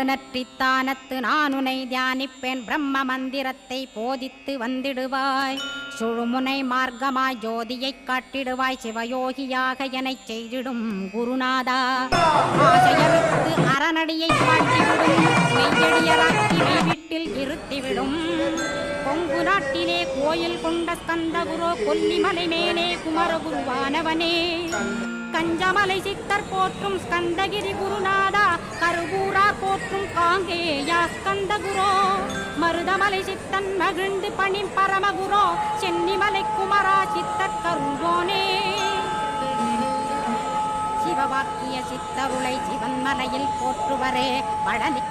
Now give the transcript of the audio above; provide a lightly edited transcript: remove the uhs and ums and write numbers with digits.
நடுநற்றித்தானத்து நானுனை தியானிப்பேன் பிரம்ம மந்திரத்தை போதித்து வந்திடுவாய் சுழுமுனை மார்க்கமாய் ஜோதியைக் காட்டிடுவாய் சிவயோகியாக எனச் செய்திடும் குருநாதா ஆசையறுத்து அறநடியை காட்டிவிடும் மெய்யடியராக்கி மெய்வீட்டில் இருத்திவிடும் கொங்கு நாட்டிலே கோயில் கொண்ட ஸ்கந்தகுரோ கொல்லிமலை மேலே குமரகுருவானவனே கஞ்சமலை சித்தர் போற்றும் ஸ்கந்தகிரி குருநாதா கருவூரார் போற்றும் காங்கேயா ஸ்கந்தகுரோ மருதமலை சித்தன் மகிழ்ந்து பணிம் பரமகுரோ சென்னிமலை குமரா சித்தர் கருவோனே சிவவாக்கிய சித்தருளை சிவன்மலையில் போற்றுவரே பழனி